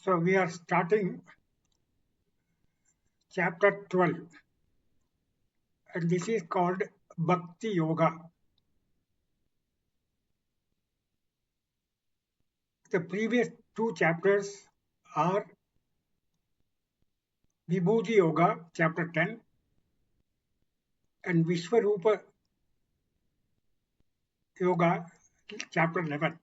So we are starting chapter 12, and this is called Bhakti Yoga. The previous two chapters are Vibhuti Yoga, chapter 10, and Vishwarupa Yoga, chapter 11.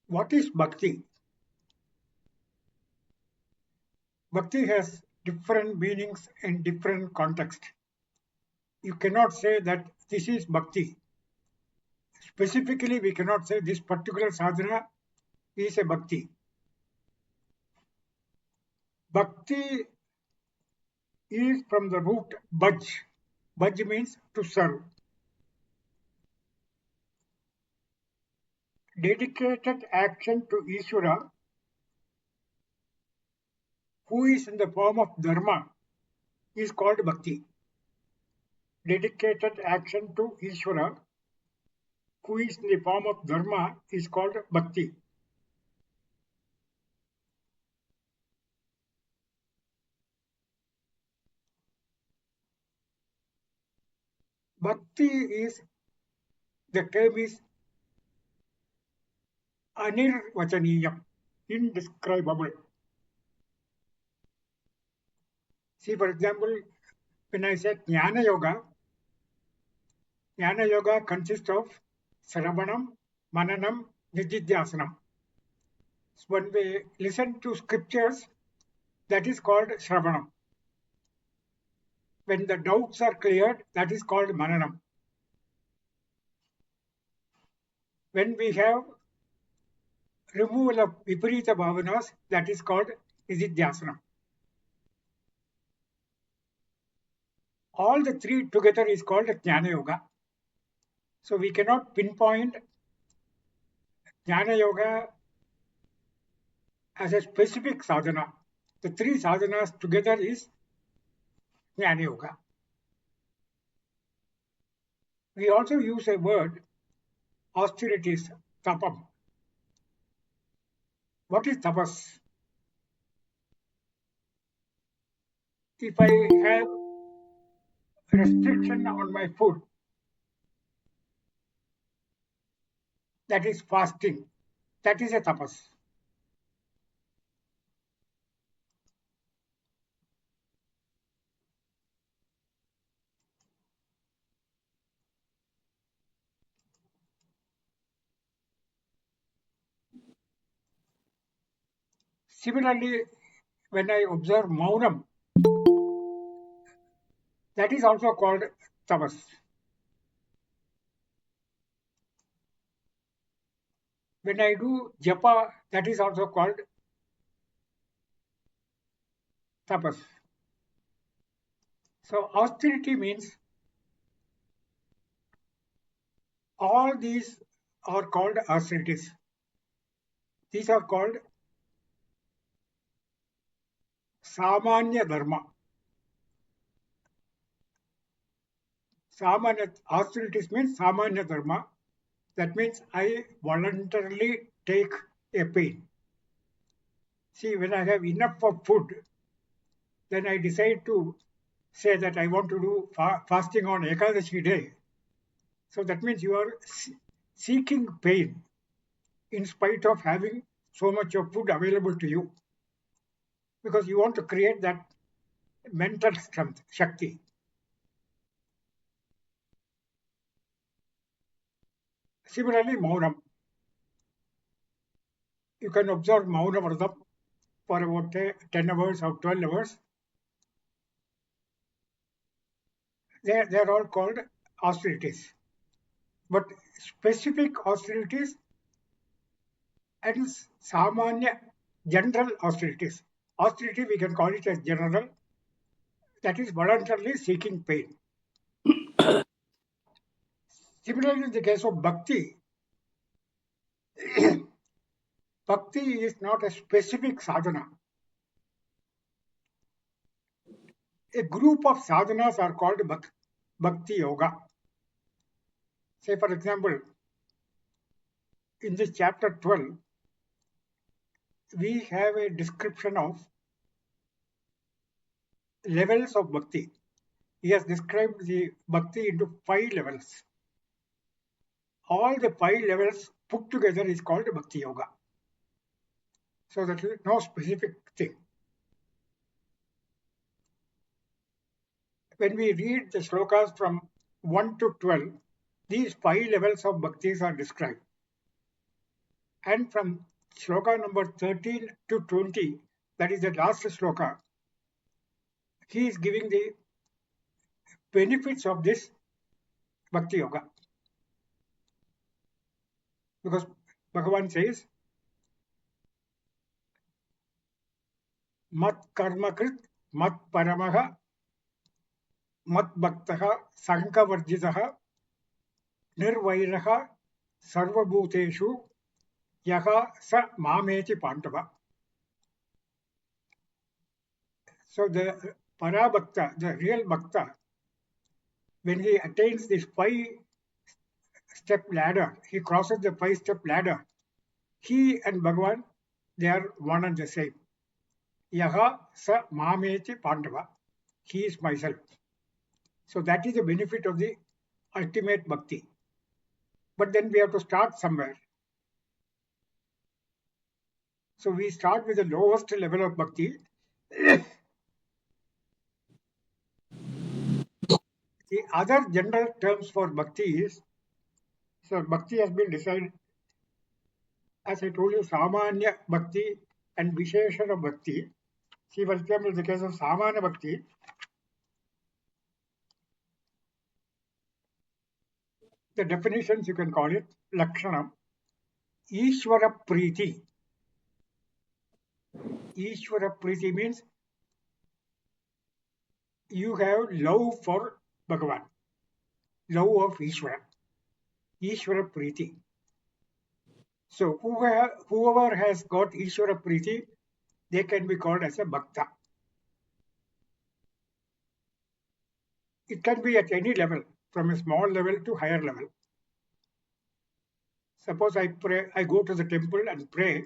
What is Bhakti? Bhakti has different meanings in different contexts. You cannot say that this is Bhakti. Specifically, we cannot say this particular sadhana is a Bhakti. Bhakti is from the root bhaj. Bhaj means to serve. Dedicated action to Ishvara, who is in the form of dharma, is called bhakti. Dedicated action to Ishvara, who is in the form of dharma, is called bhakti. Bhakti is, the term is anirvachaniyam, indescribable. See, for example, when I say Jnana Yoga consists of Sravanam, Mananam, Nididhyasanam. So when we listen to scriptures, that is called Shravanam. When the doubts are cleared, that is called Mananam. When we have removal of Viparita Bhavanas, that is called Nididhyasanam. All the three together is called Jnana Yoga. So we cannot pinpoint Jnana Yoga as a specific sadhana. The three sadhanas together is Jnana Yoga. We also use a word, austerities, tapam. What is tapas? If I have restriction on my food, that is fasting. That is a tapas. Similarly, when I observe maunam, that is also called tapas. When I do japa, that is also called tapas. So austerity means all these are called austerities. These are called samanya dharma. Samanya austerities means samanya dharma. That means I voluntarily take a pain. See, when I have enough of food, then I decide to say that I want to do fasting on Ekadashi day. So that means you are seeking pain in spite of having so much of food available to you, because you want to create that mental strength, Shakti. Similarly, Maunam. You can observe Mauna Vratam for about 10 hours or 12 hours. They are all called austerities. But specific austerities and samanya general austerities. Austerity, we can call it as general, that is voluntarily seeking pain. Similarly, in the case of bhakti, bhakti is not a specific sadhana. A group of sadhanas are called bhakti yoga. Say, for example, in this chapter 12, we have a description of levels of bhakti. He has described the bhakti into 5 levels. All the 5 levels put together is called bhakti yoga. So that is no specific thing. When we read the slokas from 1 to 12, these 5 levels of bhaktis are described. And from sloka number 13 to 20, that is the last sloka, he is giving the benefits of this bhakti yoga. Because Bhagavan says, mat karmakrit, mat paramaha, mat bhaktaha, sankavarjitaha, nirvairaha, sarvabhuteshu, yaha sa mameti pandava. So the parabhakta, the real bhakta, when he attains this 5-step ladder, he crosses the 5-step ladder, he and Bhagavan, they are one and the same. Yaha sa mameti pandava. He is myself. So that is the benefit of the ultimate bhakti. But then we have to start somewhere. So we start with the lowest level of bhakti. The other general terms for bhakti is, so bhakti has been decided, as I told you, Samanya Bhakti and Visheshana Bhakti. See, for example, in the case of Samanya Bhakti, the definitions you can call it Lakshanam, Ishvara Preeti. Ishvara Preeti means you have love for Bhagavan, love of Ishvara, Ishvara Preeti. So whoever has got Ishvara Preeti, they can be called as a Bhakta. It can be at any level, from a small level to higher level. Suppose I go to the temple and pray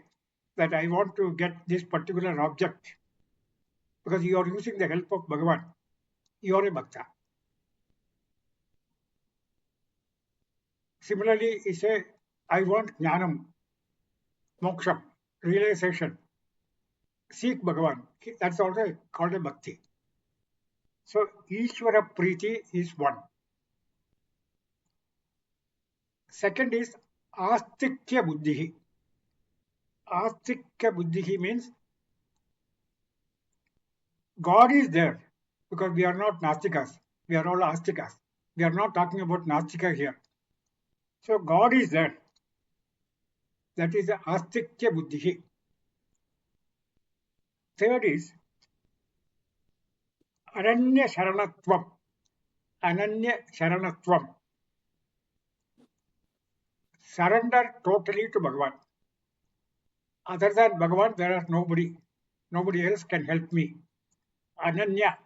that I want to get this particular object, because you are using the help of Bhagavan. You are a Bhakta. Similarly, you say, I want Jnanam, Moksha, realization. Seek Bhagavan. That's also called a Bhakti. So, Ishvara Preeti is one. Second is Astikya Buddhihi. Astikya Buddhihi means God is there, because we are not Nastikas. We are all Astikas. We are not talking about Nastika here. So God is there. That is the Astikya Buddhihi. Third is Ananya Sharanatvam. Ananya Sharanatvam. Surrender totally to Bhagavan. Other than Bhagavan, there is nobody. Nobody else can help me. Ananya.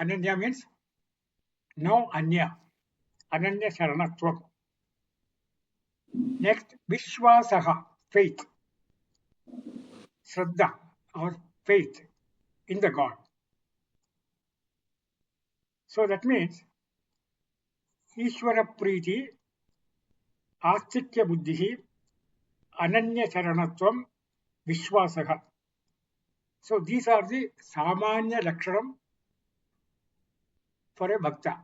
Ananya means no Anya. Ananya Sharanatvam. Next, Vishwasaha, faith. Shraddha, or faith in the God. So that means Ishvara Preeti, Astikya Buddhihi, Ananya Sharanatvam, Vishwasaha. So these are the Samanya Lakshanam for a Bhakta.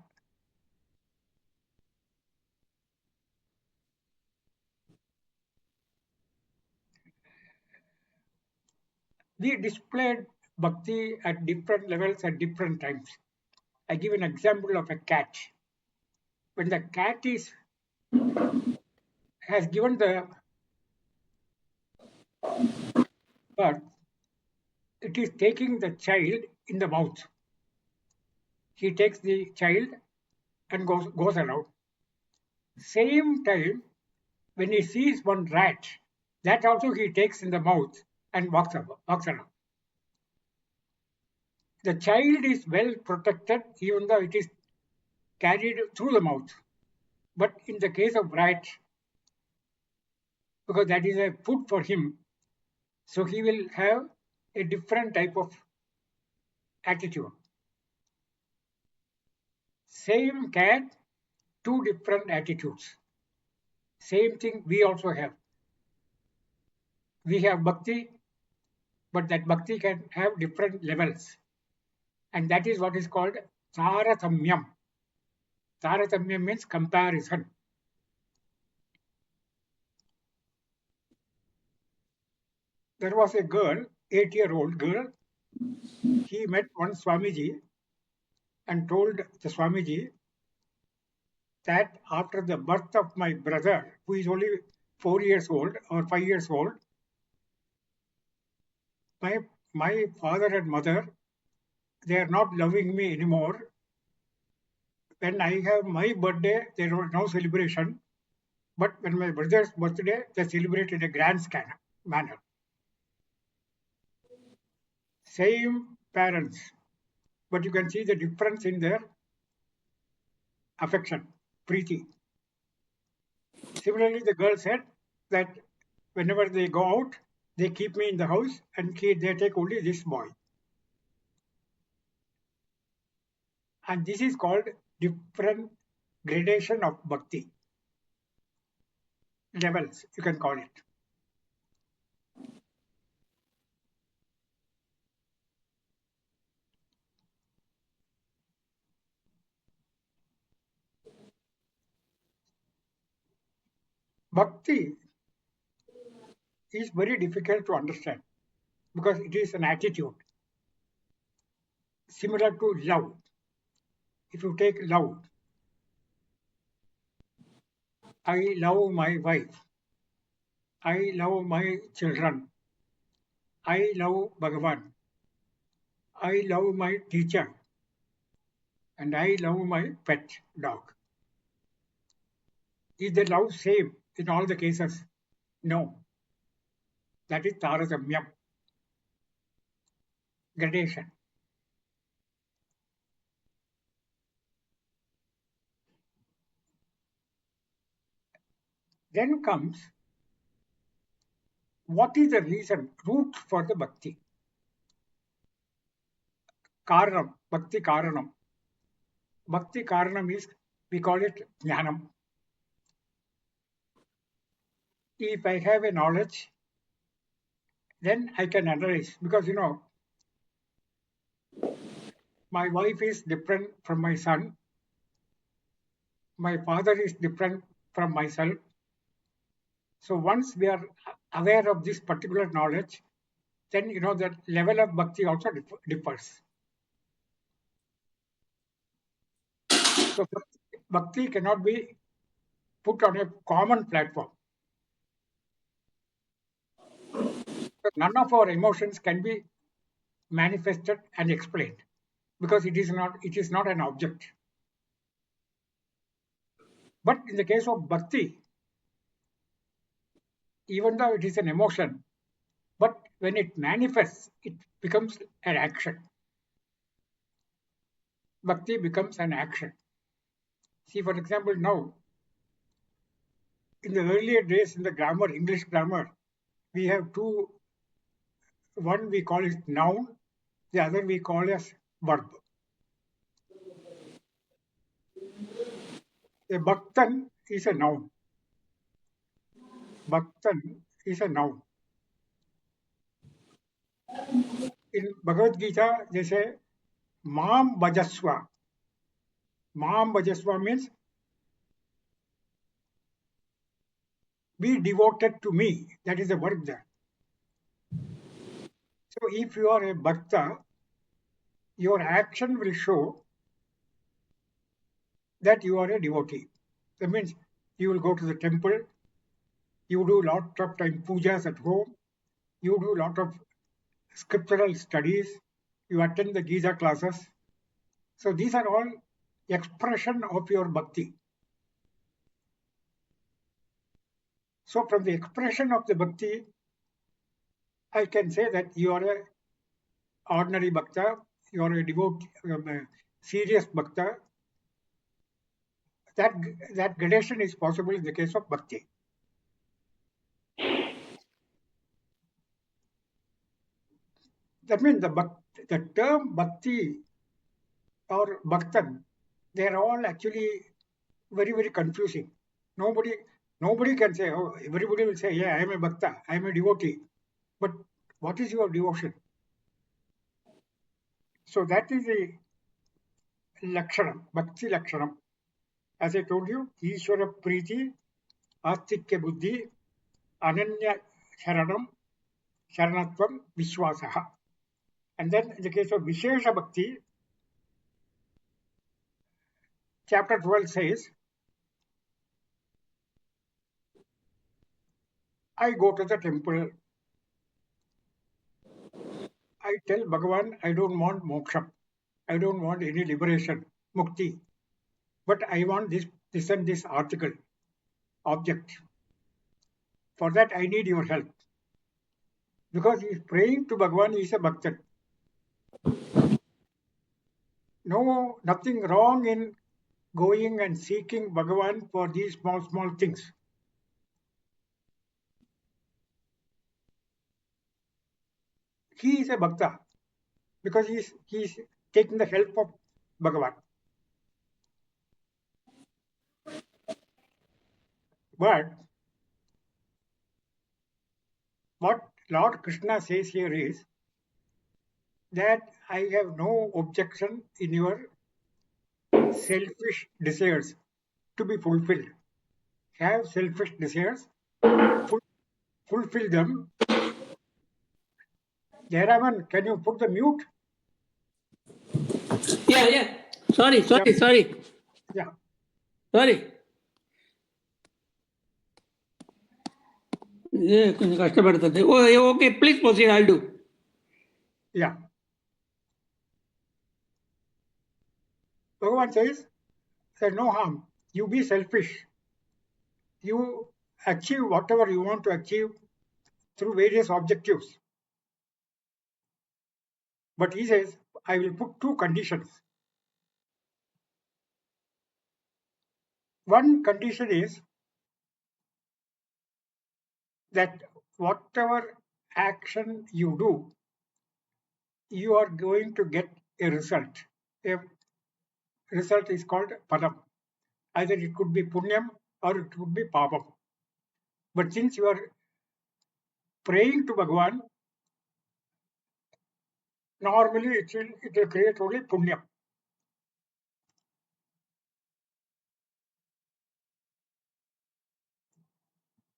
We displayed Bhakti at different levels at different times. I give an example of a cat. When the cat has given the birth, it is taking the child in the mouth. He takes the child and goes around. Same time, when he sees one rat, that also he takes in the mouth and walks around. The child is well protected, even though it is carried through the mouth. But in the case of rat, because that is a food for him, so he will have a different type of attitude. Same cat, two different attitudes. Same thing we also have. We have bhakti, but that bhakti can have different levels. And that is what is called taratamyam. Taratamyam means comparison. There was a girl, 8-year-old girl. He met one Swamiji and told the Swamiji that after the birth of my brother, who is only 4 years old or 5 years old, my my father and mother, they are not loving me anymore. When I have my birthday, there was no celebration. But when my brother's birthday, they celebrate in a grand manner. Same parents, but you can see the difference in their affection, preeti. Similarly, the girl said that whenever they go out, they keep me in the house and they take only this boy. And this is called different gradation of bhakti. Levels, you can call it. Bhakti is very difficult to understand because it is an attitude similar to love. If you take love, I love my wife, I love my children, I love Bhagavan, I love my teacher, and I love my pet dog. Is the love same in all the cases? No. That is Tarasamyam, gradation. Then comes what is the reason, root for the bhakti? Karanam, bhakti karanam. Bhakti karanam is, we call it jnanam. If I have a knowledge, then I can analyze because my wife is different from my son, my father is different from myself. So once we are aware of this particular knowledge, then that level of bhakti also differs. So bhakti cannot be put on a common platform. So none of our emotions can be manifested and explained because it is not an object. But in the case of bhakti, even though it is an emotion, but when it manifests, it becomes an action. Bhakti becomes an action. See, for example, now in the earlier days in the grammar, English grammar, we have two. One we call it noun, the other we call as verb. A bhaktan is a noun. Bhaktan is a noun. In Bhagavad Gita, they say, Mam Bhajaswa. Mam Bhajaswa means be devoted to me. That is the word there. So if you are a bhakta, your action will show that you are a devotee. That means you will go to the temple, you do lot of time pujas at home, you do lot of scriptural studies, you attend the Gita classes. So these are all expression of your bhakti. So from the expression of the bhakti, I can say that you are a ordinary bhakta, you are a devout, serious bhakta, That, that gradation is possible in the case of bhakti. That means the term bhakti or bhaktan, they are all actually very, very confusing. Nobody, nobody can say, oh, everybody will say, yeah, I am a bhakta, I am a devotee. But what is your devotion? So that is the lakshanam, bhakti lakshanam. As I told you, Ishvara Priti, Astikya Buddhi, Ananya Sharanam, Sharanatvam, Vishwasaha. And then in the case of Vishesha Bhakti, chapter 12 says, I go to the temple, I tell Bhagavan, I don't want moksha, I don't want any liberation, mukti, but I want this and this article, object. For that, I need your help. Because he is praying to Bhagavan, he is a bhaktan. No, nothing wrong in going and seeking Bhagavan for these small, small things. He is a bhakta because he is taking the help of Bhagavan. But what Lord Krishna says here is that I have no objection in your selfish desires to be fulfilled. Have selfish desires, ful- fulfill them. Jayaraman, can you put the mute? Yeah. Sorry. Yeah. Sorry. కొంచెం కష్టపడుతుంది okay please proceed I'll do Yeah. Bhagavan says, there's no harm. You be selfish. You achieve whatever you want to achieve through various objectives. But he says, I will put two conditions. One condition is that whatever action you do, you are going to get a result. A result is called padam. Either it could be punyam or it could be papam. But since you are praying to Bhagavan, normally it will create only punyam.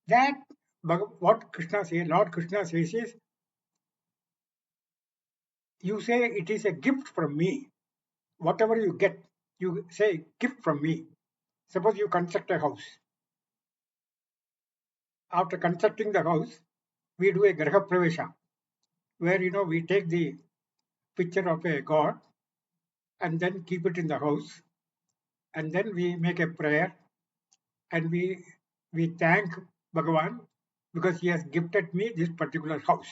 That what Krishna says, Lord Krishna says is, you say it is a gift from me. Whatever you get, you say gift from me. Suppose you construct a house. After constructing the house, we do a graha pravesha, where we take the picture of a god and then keep it in the house, and then we make a prayer and we thank Bhagavan because he has gifted me this particular house.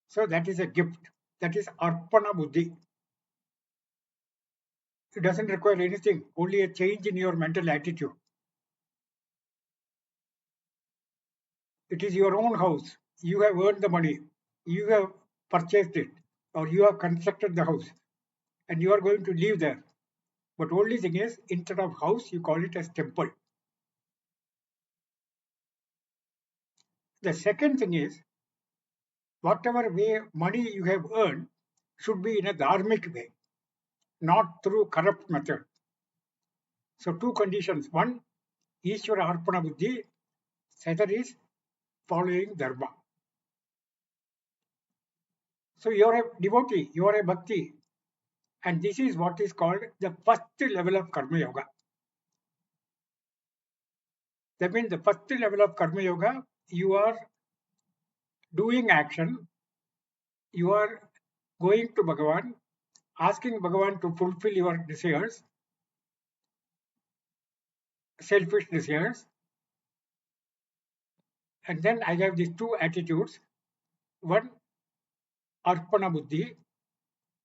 So that is a gift. That is arpana buddhi. It doesn't require anything, only a change in your mental attitude. It is your own house. You have earned the money. You have purchased it, or you have constructed the house, and you are going to live there. But only thing is, instead of house, you call it as temple. The second thing is, whatever way money you have earned should be in a dharmic way, not through corrupt method. So two conditions. One, Ishvara Arpana Buddhi. Second is following dharma. So you are a devotee, you are a bhakti, and this is what is called the first level of Karma Yoga. That means the first level of Karma Yoga, you are doing action, you are going to Bhagavan, asking Bhagavan to fulfill your desires, selfish desires. And then I have these two attitudes. One, Arpana Buddhi,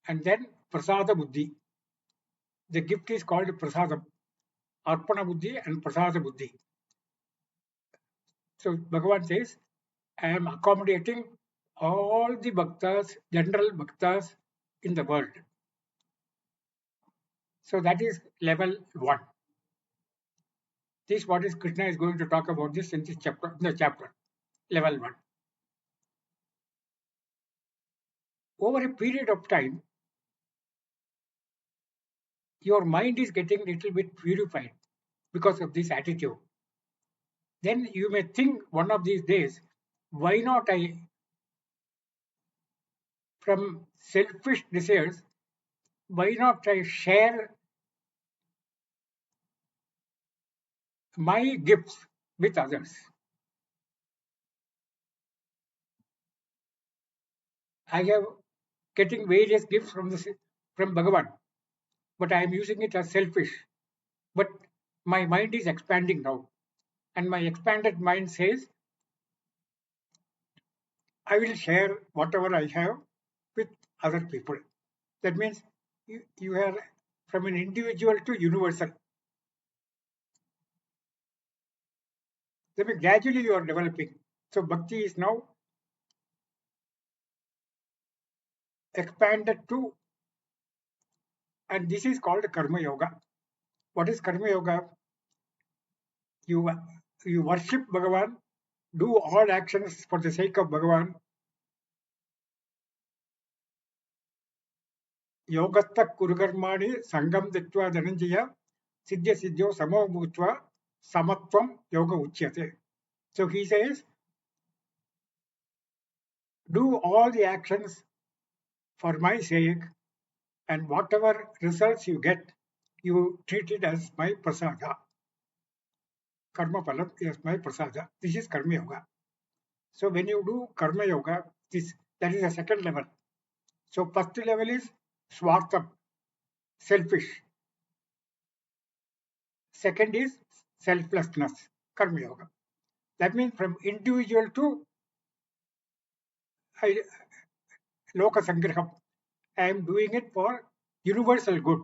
and then Prasada Buddhi. The gift is called Prasadam. Arpana Buddhi and Prasada Buddhi. So Bhagavan says, I am accommodating all the bhaktas, general bhaktas in the world. So that is level 1. This what is Krishna is going to talk about this in this chapter, level 1. Over a period of time, your mind is getting a little bit purified because of this attitude. Then you may think one of these days, why not I, from selfish desires, why not I share my gifts with others? I have getting various gifts from Bhagavan, but I am using it as selfish. But my mind is expanding now, and my expanded mind says, I will share whatever I have with other people. That means you are from an individual to universal. That means gradually you are developing. So bhakti is now expanded to, and this is called karma yoga. What is karma yoga? You you worship Bhagavan, do all actions for the sake of Bhagavan. Yogastha kurukarmani sangam ditva dhananjaya siddhya siddhyo samo bhutva samatvam yoga uchyate. So he says, do all the actions for my sake, and whatever results you get, you treat it as my prasada. Karma phalam is my prasada. This is karma yoga. So when you do karma yoga, that is the second level. So first level is swartham, selfish. Second is selflessness, karma yoga. That means from individual to loka sangraham. I am doing it for universal good.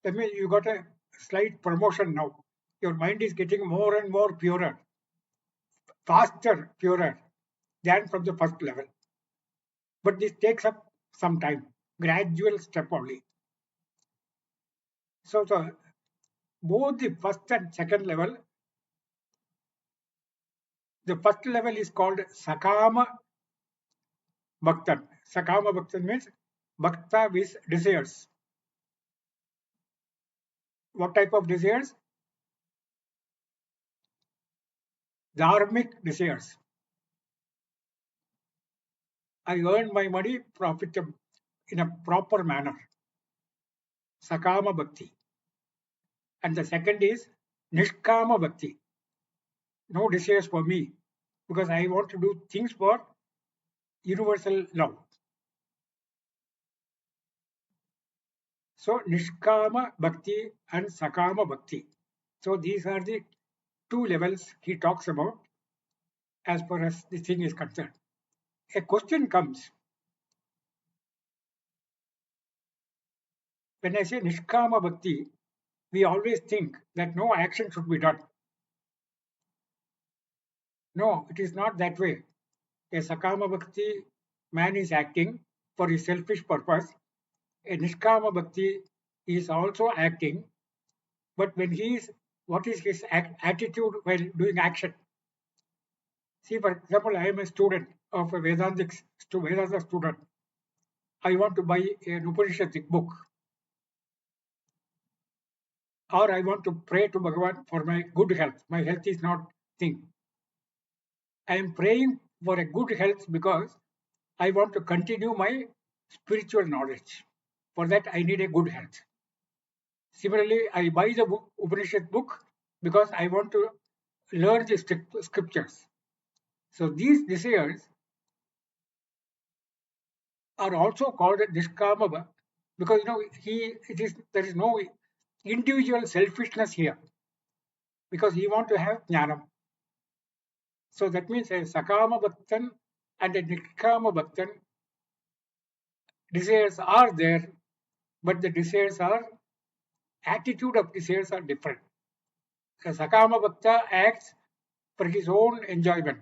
That means you got a slight promotion now. Your mind is getting more and more purer, faster, purer than from the first level. But this takes up some time, gradual step only. So both the first and second level, the first level is called Sakama Bhaktan. Sakama Bhaktan means Bhakta with desires. What type of desires? Dharmic desires. I earn my money in a proper manner. Sakama Bhakti. And the second is Nishkama Bhakti. No desires for me, because I want to do things for universal love. So Nishkama Bhakti and Sakama Bhakti. So these are the two levels he talks about as far as the thing is concerned. A question comes. When I say Nishkama Bhakti, we always think that no action should be done. No, it is not that way. A Sakama Bhakti man is acting for his selfish purpose. A Nishkama Bhakti is also acting, but what is his attitude while doing action? See, for example, I am a student of a Vedanta student. I want to buy an Upanishadic book, or I want to pray to Bhagavan for my good health. My health is not thing. I am praying for a good health because I want to continue my spiritual knowledge. For that, I need a good health. Similarly, I buy the Upanishad book because I want to learn the scriptures. So these desires are also called Nishkama because there is no individual selfishness here because he want to have jnanam. So that means a Sakama Bhaktan and a Nishkama Bhaktan desires are there, but the desires are attitude of desires are different. A Sakama Bhakta acts for his own enjoyment.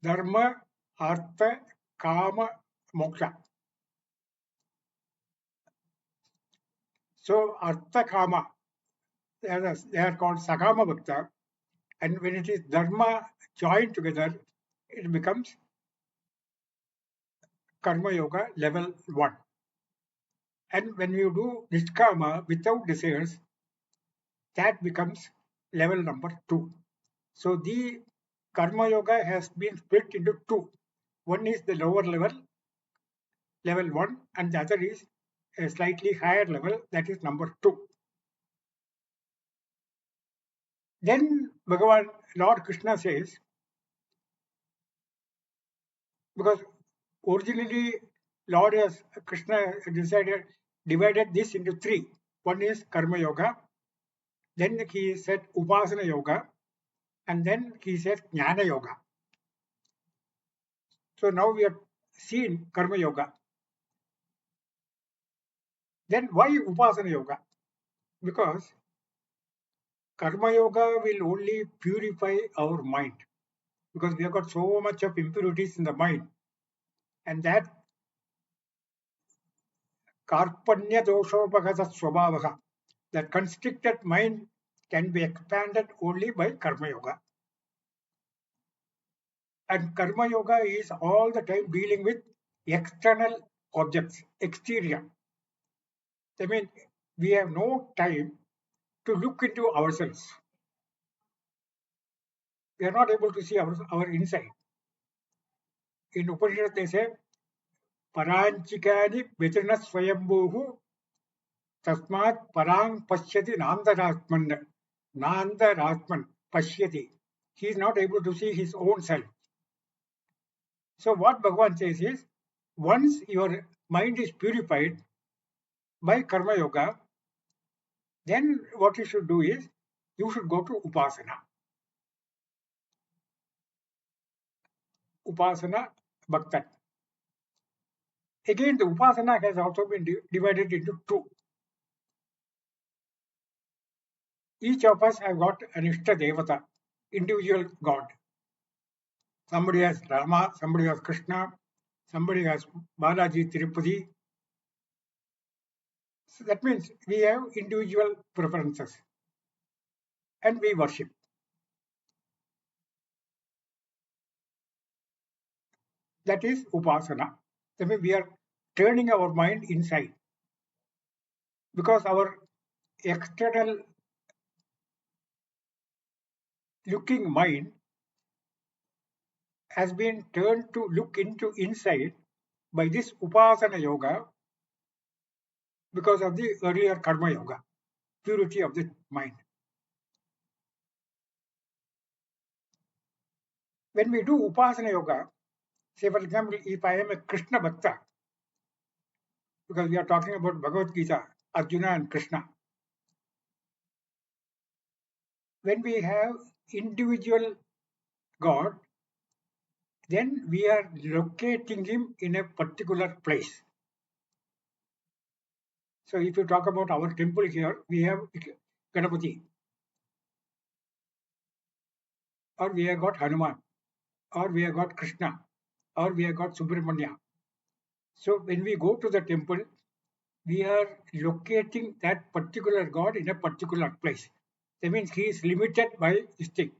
Dharma, Artha, Kama, Moksha. So Artha Kama, they are called Sakama Bhakta, and when it is Dharma joined together, it becomes Karma Yoga level 1. And when you do Nishkama without desires, that becomes level number 2. So the Karma Yoga has been split into two. One is the lower level, level 1, and the other is a slightly higher level, that is number 2. Then Bhagavan, Lord Krishna says, because originally Lord has Krishna divided this into three. One is Karma Yoga, then he said Upasana Yoga, and then he said Jnana Yoga. So now we have seen Karma Yoga. Then why Upasana Yoga? Because Karma Yoga will only purify our mind, because we have got so much of impurities in the mind, and that Karpanya Doshopagata Swabhavaha, that constricted mind can be expanded only by Karma Yoga. And Karma Yoga is all the time dealing with external objects, exterior. I mean, we have no time to look into ourselves. We are not able to see our inside. In Upanishad, they say, Paranchikani Vitrina Swayambhuhu Tasmat Parang Pashyati Nandaratman. Nandaratman Pashyati. He is not able to see his own self. So, what Bhagavan says is, once your mind is purified by Karma Yoga, then what you should do is, you should go to Upasana. Upasana Bhaktan. Again, the Upasana has also been divided into two. Each of us have got an Ishta Devata, individual God. Somebody has Rama, somebody has Krishna, somebody has Balaji Tirupati. So that means we have individual preferences and we worship. That is Upasana. That means we are turning our mind inside, because our external looking mind has been turned to look into inside by this Upasana Yoga because of the earlier Karma Yoga, purity of the mind. When we do Upasana Yoga, say for example, if I am a Krishna Bhakta, because we are talking about Bhagavad Gita, Arjuna and Krishna, when we have individual God, then we are locating him in a particular place. So if you talk about our temple here, we have Ganapati, or we have got Hanuman, or we have got Krishna, or we have got Subramanya. So when we go to the temple, we are locating that particular God in a particular place. That means he is limited by this thing.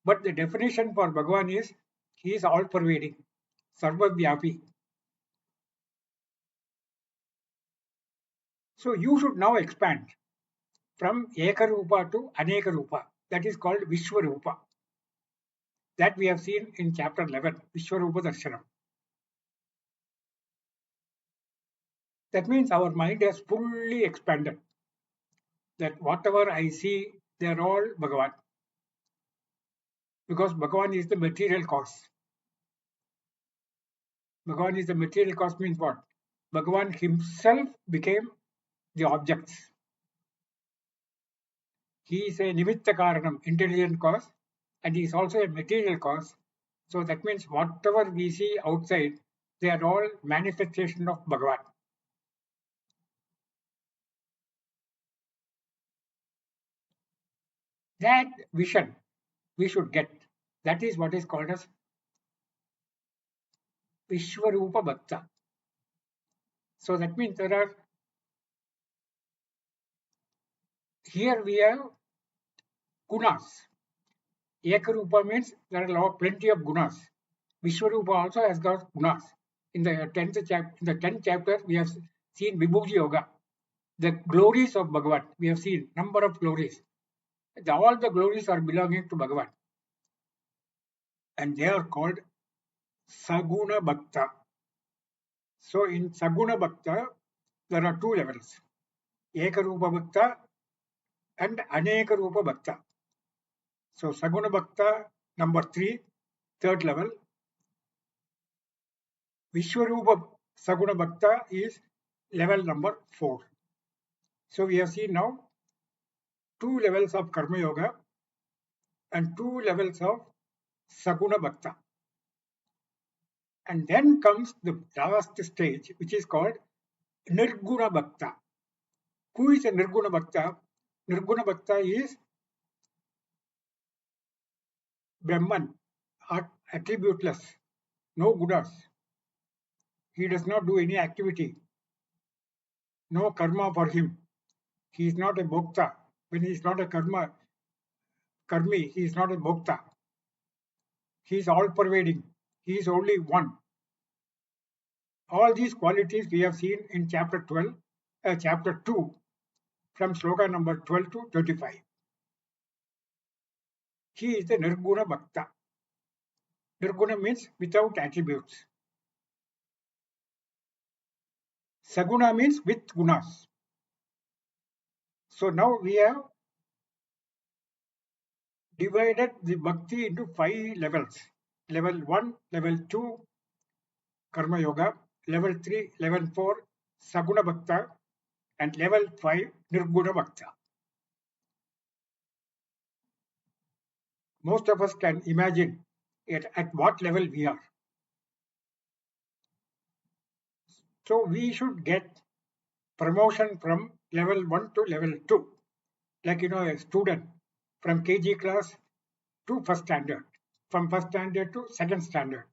But the definition for Bhagavan is he is all pervading, Sarvavyapi. So you should now expand from Ekarupa to Anekarupa. That is called Vishwarupa. That we have seen in chapter 11, Vishwarupa Darshanam. That means our mind has fully expanded. That whatever I see, they are all Bhagavan. Because Bhagavan is the material cause. Bhagavan is the material cause means what? Bhagavan himself became the objects. He is a nimitta karanam, intelligent cause, and he is also a material cause. So that means whatever we see outside, They are all manifestation of Bhagavan. That vision we should get. That is what is called as Vishwarupa Bhakta. So that means there are, here we have gunas. Ekarupa means there are plenty of gunas. Vishwarupa also has got gunas. In the 10th chapter, we have seen Vibhuti Yoga, the glories of Bhagavan. We have seen number of glories. All the glories are belonging to Bhagavan. And they are called Saguna Bhakta. So in Saguna Bhakta, there are two levels, Ekarupa Bhakta and Aneka Rupa Bhakta. So Saguna Bhakta number 3, third level. Vishwarupa Saguna Bhakta is level number 4. So we have seen now 2 levels of Karma Yoga and 2 levels of Saguna Bhakta. And then comes the last stage, which is called Nirguna Bhakta. Who is a Nirguna Bhakta? Nirguna Bhakta is Brahman, attributeless, no gunas. He does not do any activity, no karma for him. He is not a bhokta. When he is not a karmi, he is not a bhokta. He is all pervading. He is only one. All these qualities we have seen in chapter 2, from sloka number 12 to 25. He is the Nirguna Bhakta. Nirguna means without attributes. Saguna means with gunas. So now we have divided the bhakti into 5 levels. Level 1, level 2, Karma Yoga, level 3, level 4, Saguna Bhakta, and level 5, Nirguna Bhakta. Most of us can imagine at what level we are. So we should get promotion from level 1 to level 2. Like, a student from KG class to first standard, from first standard to second standard.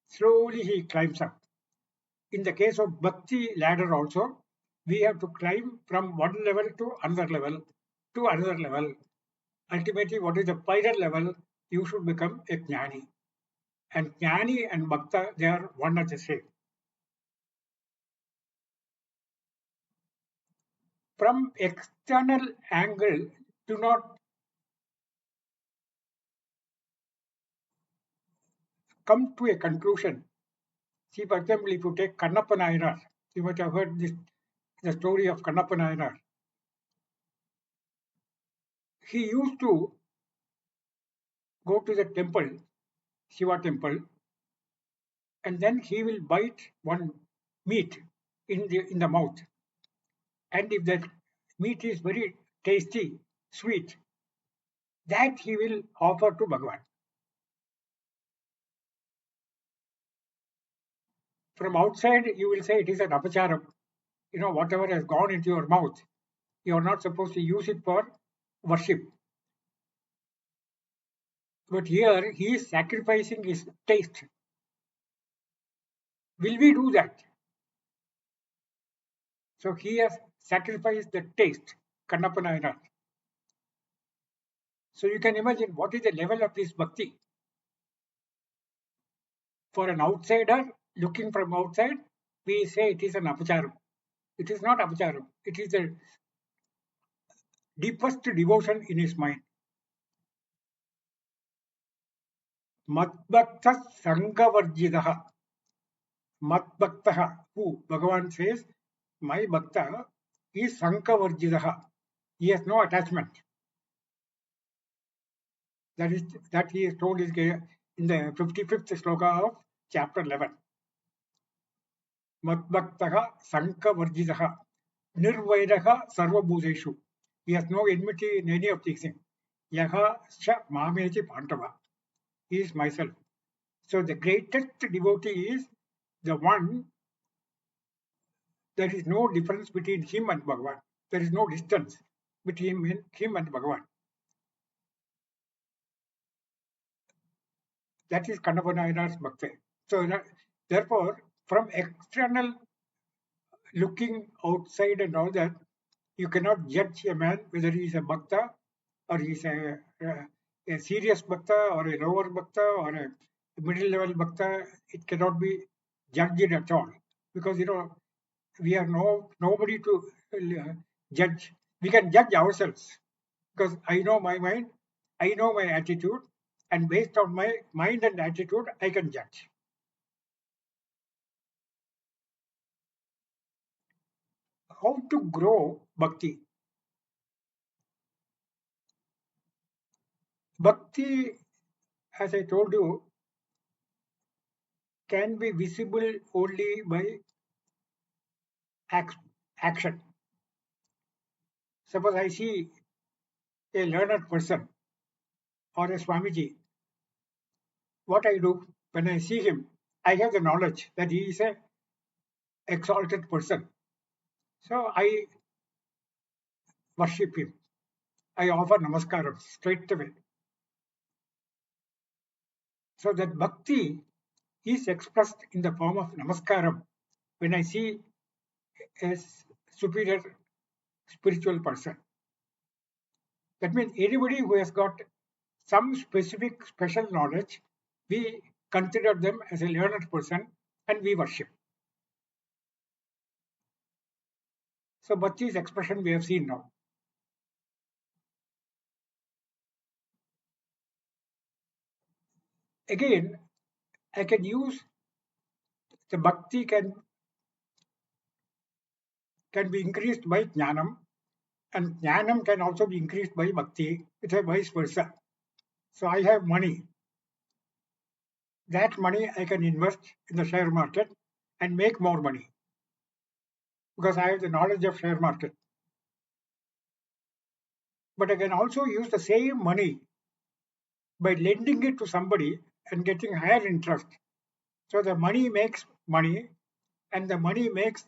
Slowly he climbs up. In the case of Bhakti ladder also, we have to climb from one level to another level to another level. Ultimately, what is the final level? You should become a Jnani. And Jnani and Bhakta, they are one and the same. From external angle, do not come to a conclusion. See, for example, if you take Kannappa Nayanar, you might have heard the story of Kannappa Nayanar. He used to go to the temple, Shiva temple, and then he will bite one meat in the mouth. And if that meat is very tasty, sweet, that he will offer to Bhagavan. From outside, you will say it is an apacharam. Whatever has gone into your mouth, you are not supposed to use it for worship. But here, he is sacrificing his taste. Will we do that? So he has sacrificed the taste, Kannappa Nayanar. So you can imagine what is the level of his bhakti. For an outsider, looking from outside, we say it is an apacharam. It is not apacharam. It is the deepest devotion in his mind. Madbhakta Sangavarjidaha. Madbhaktaha, who Bhagavan says, my bhakta is Sankavarjidaha. He has no attachment. That he is told in the 55th sloka of chapter 11. Madbhaktaha Sankavarjidaha. Nirvairaha Sarvabhuteshu. He has no enmity in any of these things. Yaha Sha Mameti Pandava. He is myself. So the greatest devotee is the one, there is no difference between him and Bhagavan. There is no distance between him and Bhagavan. That is Kannappa Nayar's Bhakti. So therefore, from external looking outside and all that, you cannot judge a man whether he is a bhakta or he is a serious bhakta or a lower bhakta or a middle level bhakta. It cannot be judged at all because we are nobody to judge. We can judge ourselves because I know my mind, I know my attitude, and based on my mind and attitude, I can judge. How to grow bhakti? Bhakti, as I told you, can be visible only by action. Suppose I see a learned person or a Swamiji, what I do when I see him, I have the knowledge that he is a exalted person. So I worship him. I offer namaskaram straight away. So that bhakti is expressed in the form of namaskaram when I see a superior spiritual person. That means anybody who has got some specific special knowledge, we consider them as a learned person and we worship. So Bhakti's expression we have seen now. Again, I can use the Bhakti can be increased by Jnanam, and Jnanam can also be increased by Bhakti. It's a vice versa. So I have money. That money I can invest in the share market and make more money because I have the knowledge of share market. But I can also use the same money by lending it to somebody and getting higher interest. So the money makes money and the money makes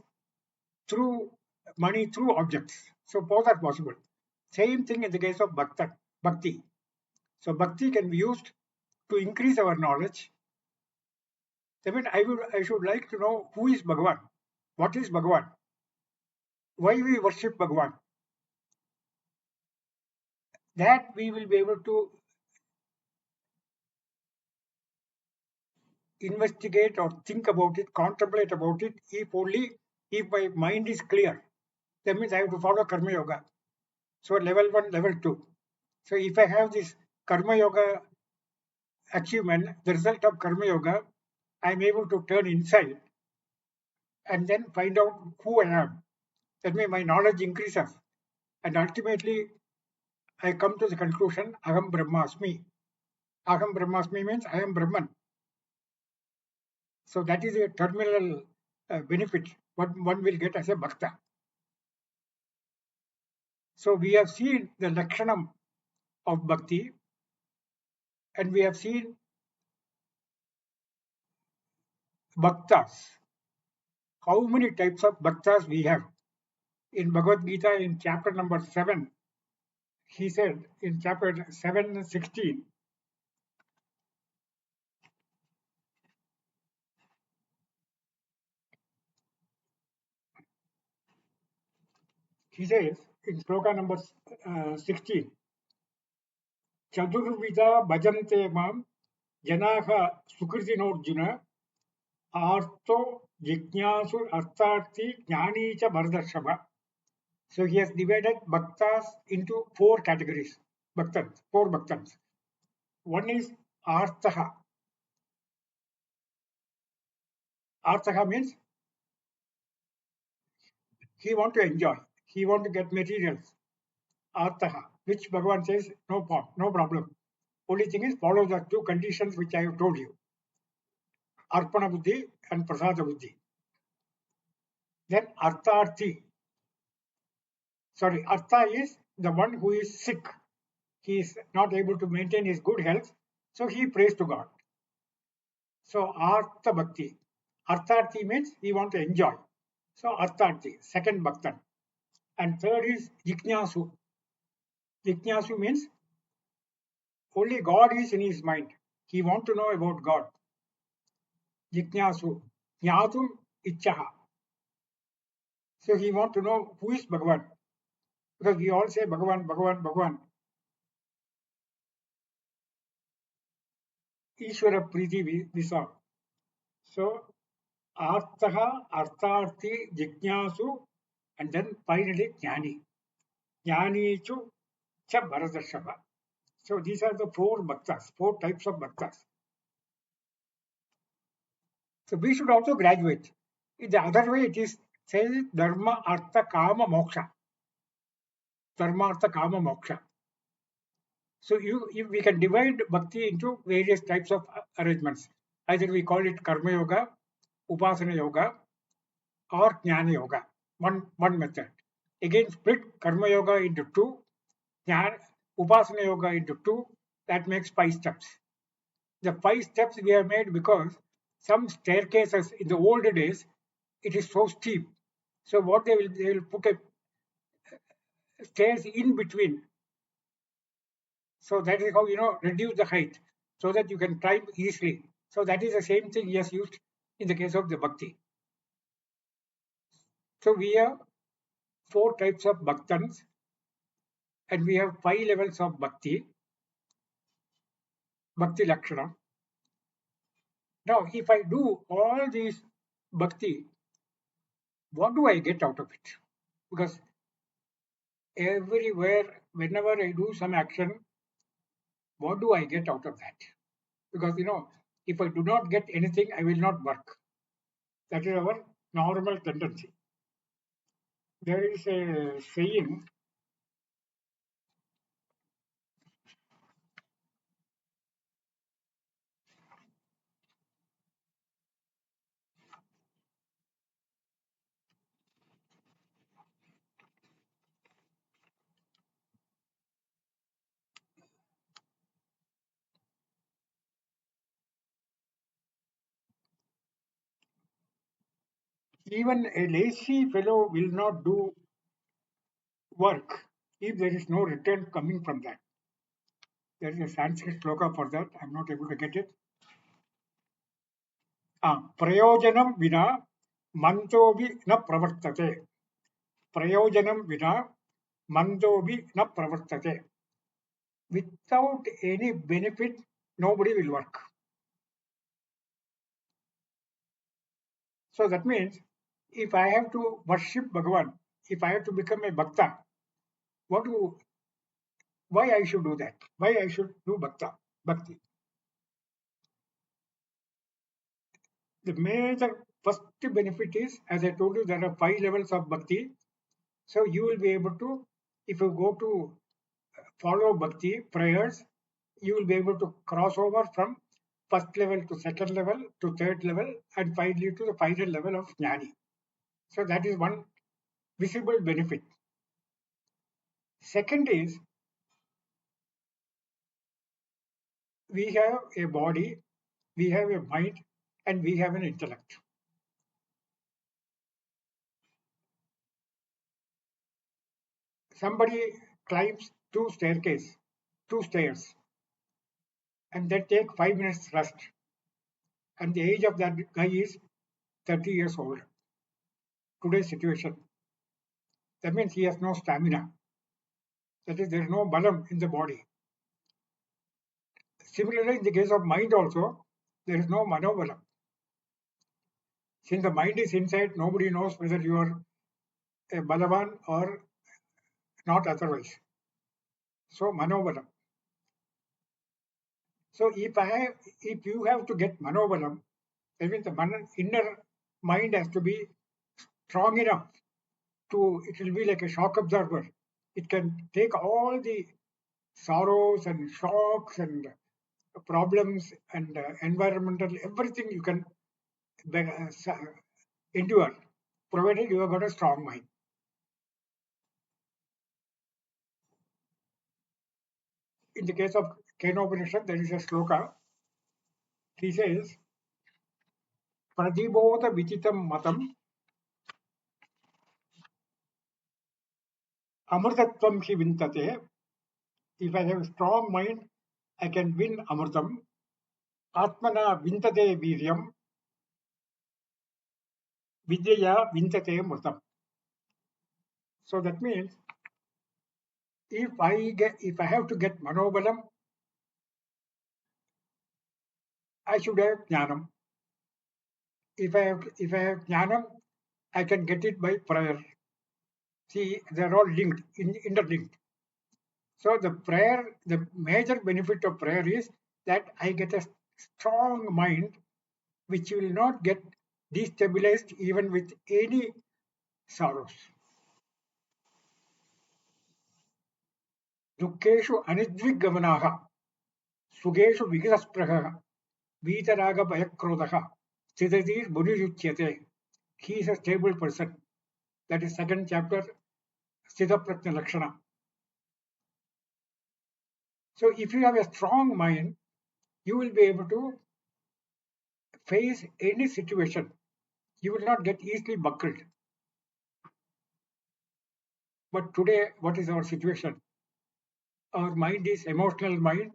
through money through objects. So both are possible. Same thing in the case of bhakti. So bhakti can be used to increase our knowledge. I mean, I should like to know who is Bhagavan, what is Bhagavan, why we worship Bhagavan. That we will be able to investigate or think about it, contemplate about it, if my mind is clear. That means I have to follow Karma Yoga. So level 1, level 2. So if I have this Karma Yoga achievement, the result of Karma Yoga, I'm able to turn inside and then find out who I am. That means my knowledge increases. And ultimately, I come to the conclusion, Aham Brahmasmi. Aham Brahmasmi means I am Brahman. So that is a terminal benefit what one will get as a bhakta. So we have seen the lakshanam of bhakti and we have seen bhaktas. How many types of bhaktas we have? In Bhagavad Gita, in chapter number 7, he said in chapter 7:16, he says in sloka number 16, Chadurvida bhajante mam janaha sukritinojjuna artho jignasu artharthi jnani cha bhardarshava. So he has divided bhaktas into 4 categories. Bhaktans, 4 bhaktans. One is arthaha. Arthaha means he want to enjoy. He want to get materials. Arthaha, which Bhagavan says, no problem. Only thing is follow the 2 conditions which I have told you. Arpana buddhi and prasada buddhi. Then artharthi. Sorry, artha is the one who is sick. He is not able to maintain his good health, so he prays to God. So artha bhakti. Artharthi means we want to enjoy. So Artharthi, second Bhaktan. And third is Jignasu. Jignasu means only God is in his mind. He wants to know about God. Jignasu. Jnatum Ichaha. So he wants to know who is Bhagavan. Because we all say Bhagavan, Bhagavan, Bhagavan. Ishvara Priti Visa. So Arthaha, Artharthi, Jignasu, and then finally Jnani. Jnani chu cha Bharadashava. So these are the four bhaktas, four types of bhaktas. So we should also graduate. In the other way, it is says dharma, artha, kama, moksha. Dharma, artha, kama, moksha. So if we can divide bhakti into various types of arrangements. Either we call it karma yoga, upasana yoga, or jnana yoga. One method. Again, split karma yoga into two, jnana, upasana yoga into two. That makes 5 steps. The 5 steps we have made because some staircases in the older days it is so steep. So what they will put a stairs in between. So that is how reduce the height so that you can climb easily. So that is the same thing he has used in the case of the bhakti. So we have 4 types of bhaktans and we have 5 levels of bhakti lakshana. Now if I do all these bhakti, what do I get out of it? Because everywhere, whenever I do some action, what do I get out of that? Because if I do not get anything, I will not work. That is our normal tendency. There is a saying, even a lazy fellow will not do work if there is no return coming from that. There is a Sanskrit sloka for that. I'm not able to get it. Prayojanam vina mantobi na pravartate. Prayojanam vina mantobi na pravartate. Without any benefit, nobody will work. So that means if I have to worship Bhagavan, if I have to become a bhakta, why I should do that? Why I should do bhakti? The major first benefit is, as I told you, there are 5 levels of bhakti. So you will be able to, if you go to follow bhakti prayers, you will be able to cross over from first level to second level to third level and finally to the final level of jnani. So that is one visible benefit. Second is we have a body, we have a mind, and we have an intellect. Somebody climbs two stairs, and they take 5 minutes rest. And the age of that guy is 30 years old. Today's situation. That means he has no stamina. That is, there is no balam in the body. Similarly, in the case of mind also, there is no manobalam. Since the mind is inside, nobody knows whether you are a balavan or not otherwise. So manobalam. So if you have to get manobalam, that means the inner mind has to be strong enough it will be like a shock absorber. It can take all the sorrows and shocks and problems and environmental, everything you can endure, provided you have got a strong mind. In the case of Kenopanishad, there is a sloka. He says, pradibodha vichitam matam amrtatvam hi vintate. If I have a strong mind, I can win amritam. Atmana vintate viryam, vidyaya vintate mritam. So that means if I have to get manobalam, I should have jnanam. If I have jnanam, I can get it by prayer. See, they're all linked, interlinked. So the major benefit of prayer is that I get a strong mind which will not get destabilized even with any sorrows. दुःखेषु अनिद्विग्गमनाः सुखेषु विगतस्पृहः वीतरागभयक्रोधः स्थितधीर्मुनिरुच्यते. He is a stable person. That is second chapter, Sthitaprajna Lakshana. So if you have a strong mind, you will be able to face any situation. You will not get easily buckled. But today, what is our situation? Our mind is emotional mind,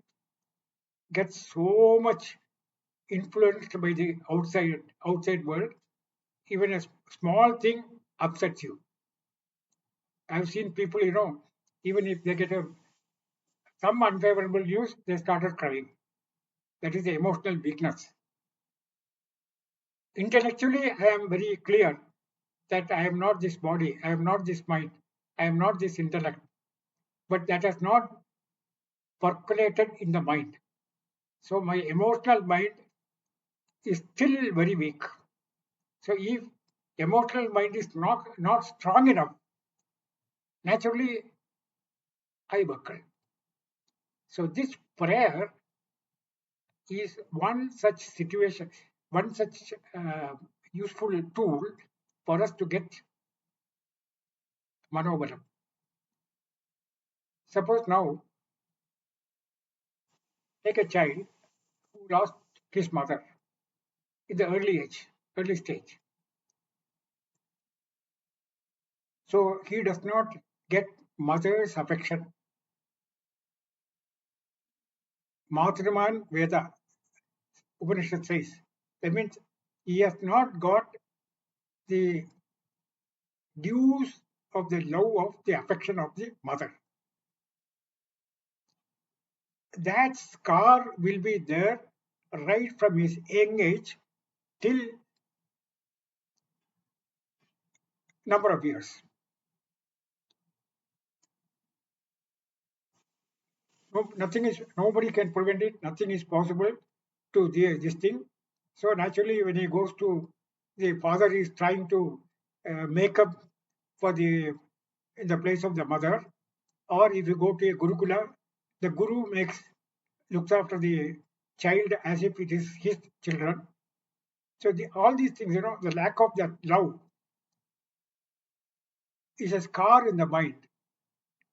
gets so much influenced by the outside world. Even a small thing upsets you. I've seen people, even if they get some unfavorable news, they started crying. That is the emotional weakness. Intellectually, I am very clear that I am not this body, I am not this mind, I am not this intellect. But that has not percolated in the mind. So my emotional mind is still very weak. So if emotional mind is not strong enough, naturally I buckle. So this prayer is one such situation, one such useful tool for us to get manobalam. Suppose now, take a child who lost his mother in the early stage. So he does not get mother's affection. Matriman Veda, Upanishad says. That means he has not got the dues of the love of the affection of the mother. That scar will be there right from his young age till number of years. No, nobody can prevent it. Nothing is possible to this thing. So naturally, when he goes to the father is trying to make up for the in the place of the mother, or if you go to a gurukula, the guru looks after the child as if it is his children. So all these things, the lack of that love is a scar in the mind,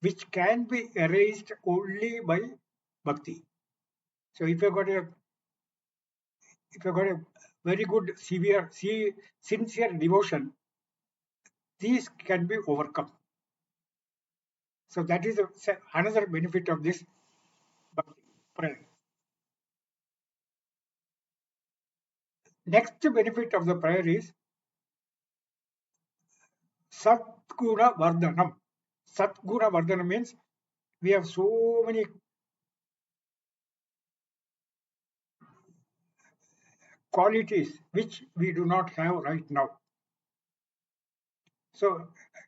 which can be erased only by bhakti. So if you got a very good sincere devotion, these can be overcome. So that is another benefit of this bhakti prayer. Next benefit of the prayer is Satguna Vardhanam. Satguna Vardhanam means we have so many qualities which we do not have right now. So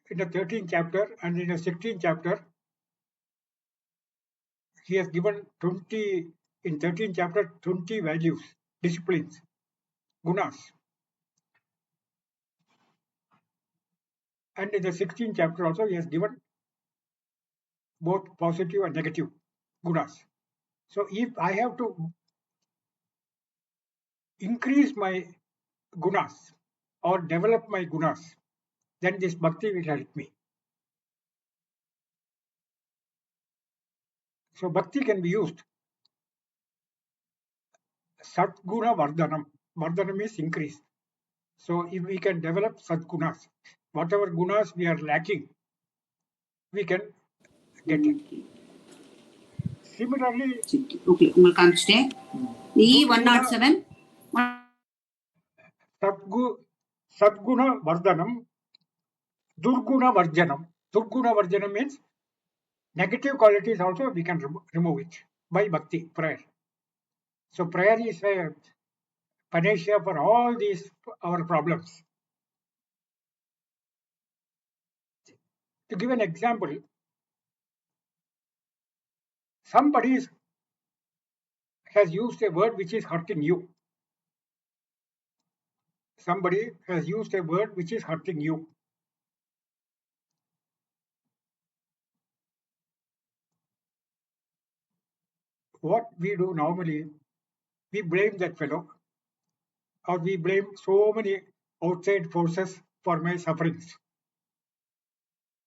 in the 13th chapter and in the 16th chapter, he has given 20, in 13th chapter, 20 values, disciplines, gunas. And in the 16th chapter also, he has given both positive and negative gunas. So if I have to increase my gunas or develop my gunas, then this bhakti will help me. So bhakti can be used. Satguna Vardhanam. Vardhanam is increase. So if we can develop sadgunas, whatever gunas we are lacking, we can get it. Similarly, Okay, உங்களுக்கு காமிச்சிட்டேன். durguna, E107 sadguna vardhanam, durguna varjanam. Durguna varjanam means negative qualities also we can remove it by bhakti, prayer. So prayer is a panacea for all these our problems. To give an example, somebody has used a word which is hurting you. Somebody has used a word which is hurting you. What we do normally, we blame that fellow, or we blame so many outside forces for my sufferings.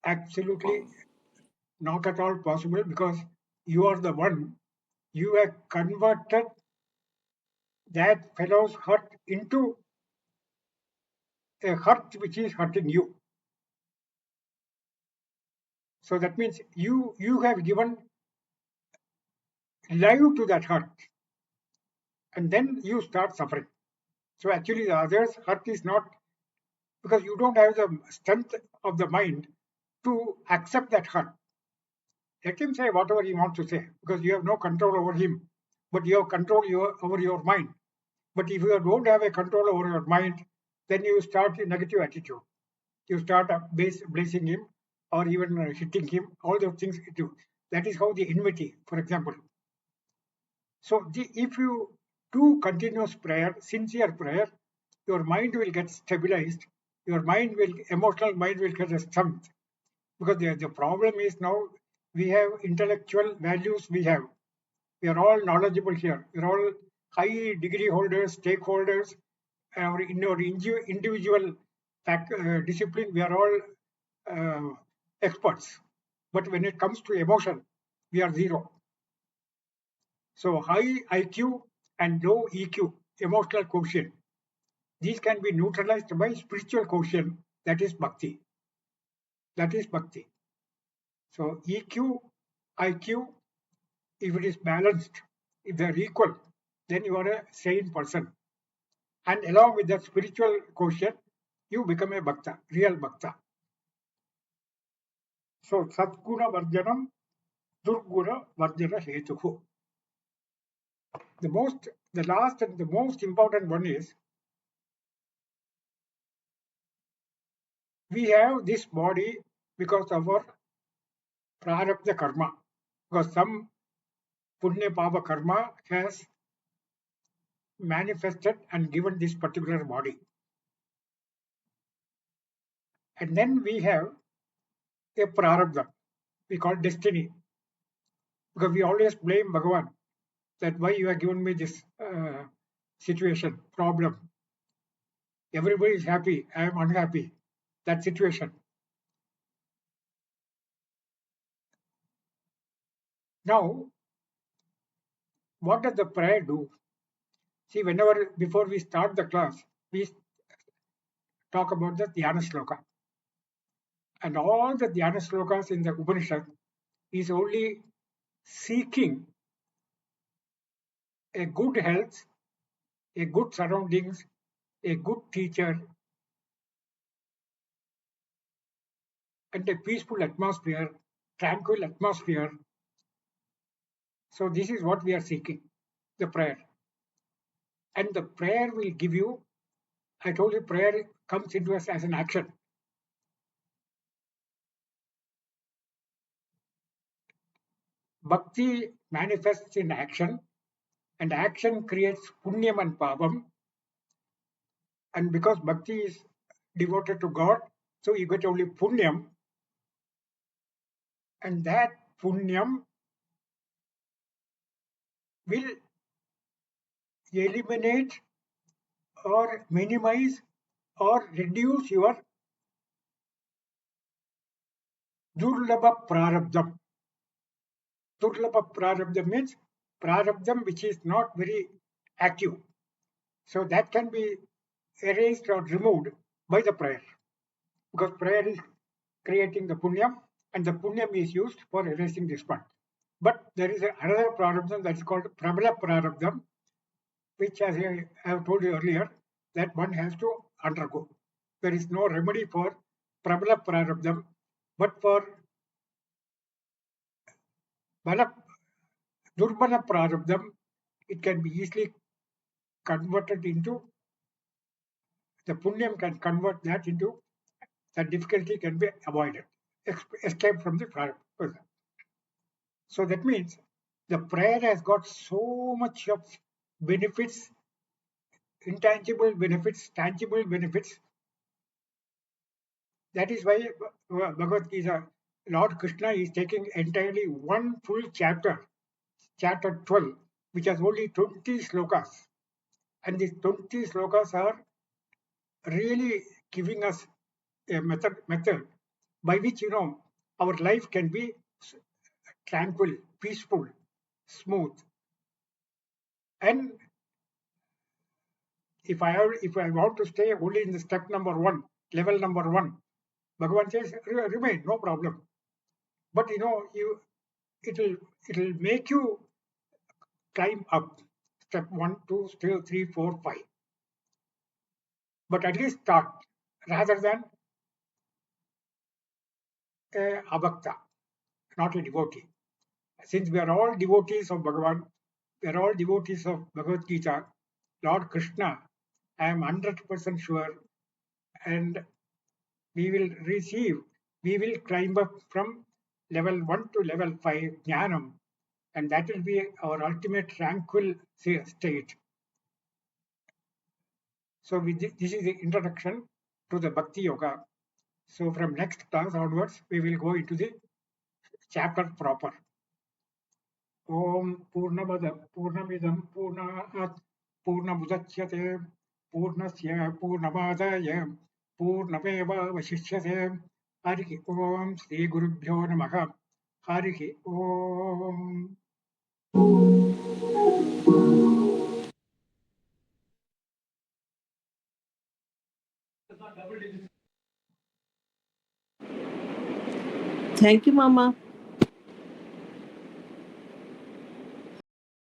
Absolutely not at all possible, because you are the one, you have converted that fellow's hurt into a hurt which is hurting you. So that means you have given life to that hurt, and then you start suffering. So actually the other's hurt is not, because you don't have the strength of the mind to accept that hurt. Let him say whatever he wants to say, because you have no control over him, but you have control over your mind. But if you don't have a control over your mind, then you start a negative attitude. You start blazing him, or even hitting him, all those things you do. That is how the enmity, for example. So if you do continuous prayer, sincere prayer, your mind will get stabilized. Your emotional mind will get a strength. Because the problem is now we have intellectual values we have. We are all knowledgeable here. We are all high degree holders, stakeholders. In our individual discipline, we are all experts. But when it comes to emotion, we are zero. So high IQ and low EQ, emotional quotient, these can be neutralized by spiritual quotient, that is bhakti. That is bhakti. So EQ, IQ, if it is balanced, if they are equal, then you are a sane person. And along with that spiritual quotient, you become a bhakta, real bhakta. So Satguna Varjanam, Durguna Varjana Hetuhu. The last and the most important one is, we have this body because of our prarabdha karma. Because some punya pava karma has manifested and given this particular body. And then we have a prarabdha, we call destiny. Because we always blame Bhagavan that why you have given me this situation, problem. Everybody is happy, I am unhappy. That situation. Now, what does the prayer do? See, before we start the class, we talk about the Dhyana Sloka. And all the Dhyana Slokas in the Upanishad is only seeking a good health, a good surroundings, a good teacher, and a peaceful atmosphere, tranquil atmosphere. So this is what we are seeking, the prayer. And the prayer will give you, I told you, prayer comes into us as an action. Bhakti manifests in action, and action creates punyam and pavam. And because bhakti is devoted to God, so you get only punyam, and that punyam will eliminate or minimize or reduce your durlabha prarabdham. Durlabha prarabdham means prarabdham which is not very active. So that can be erased or removed by the prayer, because prayer is creating the punyam, and the punyam is used for erasing this one. But there is another prarabdham that is called prabala prarabdham, which, as I have told you earlier, that one has to undergo. There is no remedy for prabala prarabdham, but for durbala prarabdham, it can be easily converted into, the punyam can convert that into, that difficulty can be avoided, escape from the prarabdha. So that means the prayer has got so much of benefits, intangible benefits, tangible benefits. That is why Bhagavad Gita, Lord Krishna is taking entirely one full chapter, chapter 12, which has only 20 slokas. And these 20 slokas are really giving us a method by which, our life can be tranquil, peaceful, smooth. And if I want to stay only in the step number 1, level number 1, Bhagavan says, remain, no problem. But it'll make you climb up. Step 1, 2, 3, 4, 5. But at least start, rather than a abhakta, not a devotee. Since we are all devotees of Bhagavan, we are all devotees of Bhagavad Gita, Lord Krishna, I am 100% sure, and we will climb up from level 1 to level 5 jnanam, and that will be our ultimate tranquil state. So this is the introduction to the Bhakti Yoga. So from next class onwards, we will go into the chapter proper. Om Purnamada Purnamidam Purnat Purnamudachyate Purnasya Purnamadaya Purnameva Vashishyate Harihi Om Sri Gurubhyo Namaha Harihi Om. Thank you, Mama.